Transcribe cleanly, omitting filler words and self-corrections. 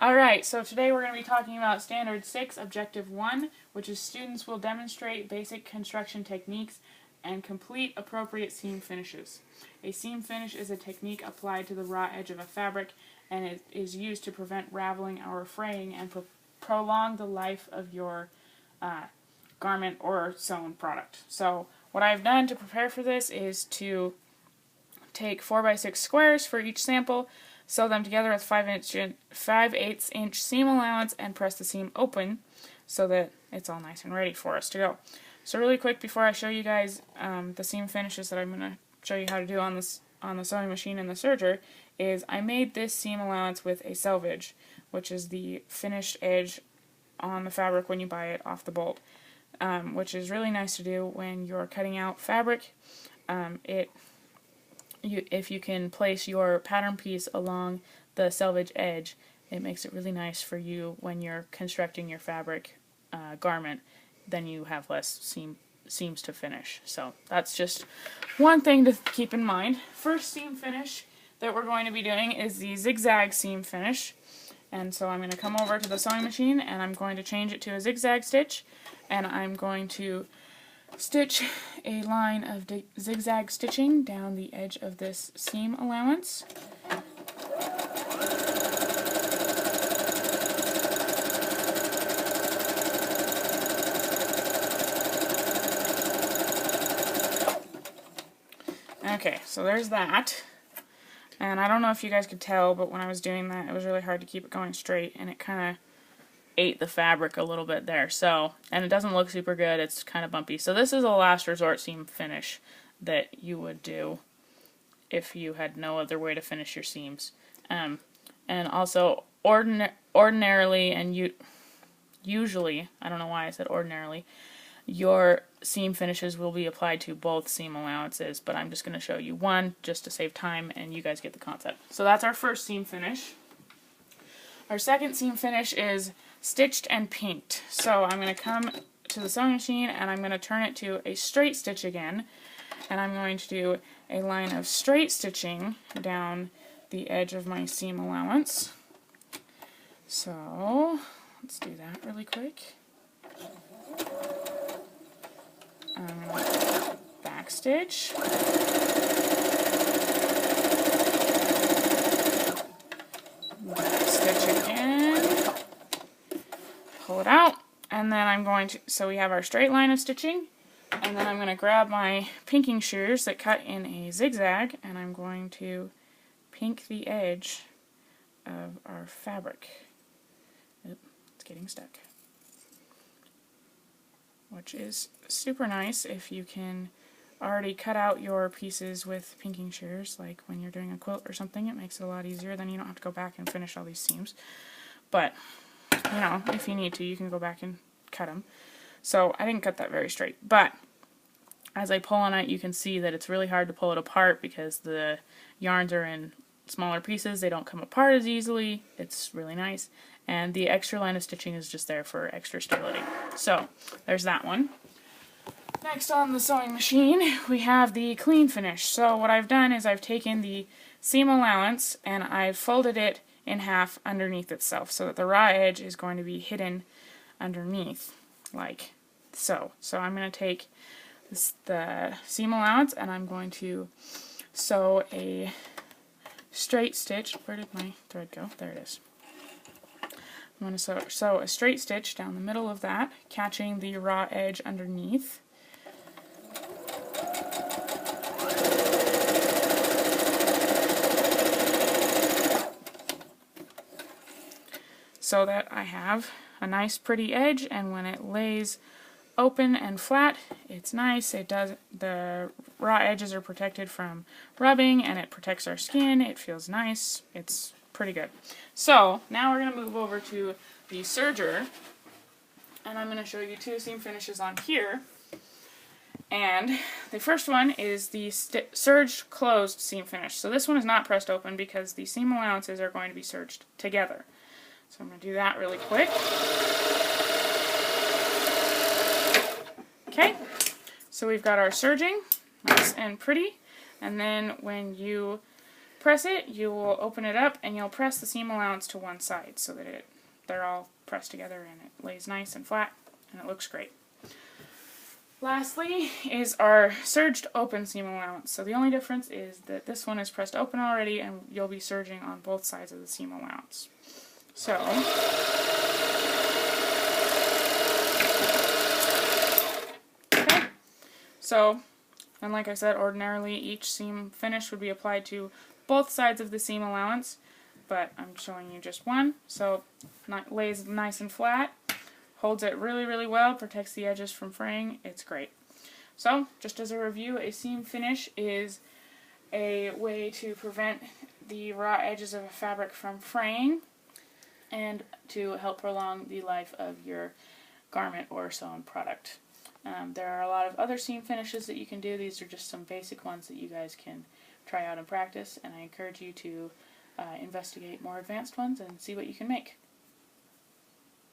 Alright, so today we're going to be talking about Standard 6, Objective 1, which is students will demonstrate basic construction techniques and complete appropriate seam finishes. A seam finish is a technique applied to the raw edge of a fabric, and it is used to prevent raveling or fraying and prolong the life of your garment or sewn product. So what I've done to prepare for this is to take 4x6 squares for each sample, sew them together with 5/8 inch seam allowance, and press the seam open so that it's all nice and ready for us to go. So really quick, before I show you guys the seam finishes that I'm going to show you how to do on the sewing machine and the serger, is I made this seam allowance with a selvage, which is the finished edge on the fabric when you buy it off the bolt, which is really nice to do when you're cutting out fabric. If you can place your pattern piece along the selvage edge, it makes it really nice for you when you're constructing your fabric garment. Then you have less seams to finish. So that's just one thing to keep in mind. First seam finish that we're going to be doing is the zigzag seam finish. And so I'm going to come over to the sewing machine and I'm going to change it to a zigzag stitch, and I'm going to stitch a line of zigzag stitching down the edge of this seam allowance. Okay, so there's that. And I don't know if you guys could tell, but when I was doing that, it was really hard to keep it going straight, and it kind of ate the fabric a little bit there. So, and it doesn't look super good, it's kind of bumpy. So this is a last resort seam finish that you would do if you had no other way to finish your seams. And also, ordinarily and usually, I don't know why I said ordinarily, your seam finishes will be applied to both seam allowances, but I'm just going to show you one just to save time and you guys get the concept. So that's our first seam finish. Our second seam finish is stitched and pinked. So I'm going to come to the sewing machine and I'm going to turn it to a straight stitch again, and I'm going to do a line of straight stitching down the edge of my seam allowance. So let's do that really quick. I'm going to back stitch. Stitch again, pull it out, and then I'm going to, so we have our straight line of stitching, and then I'm going to grab my pinking shears that cut in a zigzag, and I'm going to pink the edge of our fabric. Oop, it's getting stuck. Which is super nice if you can already cut out your pieces with pinking shears, like when you're doing a quilt or something. It makes it a lot easier, then you don't have to go back and finish all these seams. But, you know, if you need to, you can go back and cut them. So I didn't cut that very straight, but as I pull on it, you can see that it's really hard to pull it apart because the yarns are in smaller pieces. They don't come apart as easily. It's really nice. And the extra line of stitching is just there for extra stability. So there's that one. Next on the sewing machine, we have the clean finish. So what I've done is I've taken the seam allowance and I've folded it in half underneath itself so that the raw edge is going to be underneath, like so. So I'm going to take the seam allowance and I'm going to sew a straight stitch. Where did my thread go? There it is. I'm going to sew a straight stitch down the middle of that, catching the raw edge underneath. So that I have a nice pretty edge, and when it lays open and flat, it's nice. The raw edges are protected from rubbing, and it protects our skin. It feels nice. It's pretty good. So now we're going to move over to the serger, and I'm going to show you two seam finishes on here. And the first one is the serged closed seam finish. So this one is not pressed open because the seam allowances are going to be serged together. So I'm going to do that really quick. Okay, so we've got our serging, nice and pretty, and then when you press it, you will open it up and you'll press the seam allowance to one side so that they're all pressed together and it lays nice and flat and it looks great. Lastly is our serged open seam allowance. So the only difference is that this one is pressed open already and you'll be serging on both sides of the seam allowance. So and like I said, ordinarily each seam finish would be applied to both sides of the seam allowance, but I'm showing you just one. So it lays nice and flat, holds it really, really well, protects the edges from fraying. It's great. So, just as a review, a seam finish is a way to prevent the raw edges of a fabric from fraying and to help prolong the life of your garment or sewn product. There are a lot of other seam finishes that you can do. These are just some basic ones that you guys can try out and practice, and I encourage you to investigate more advanced ones and see what you can make.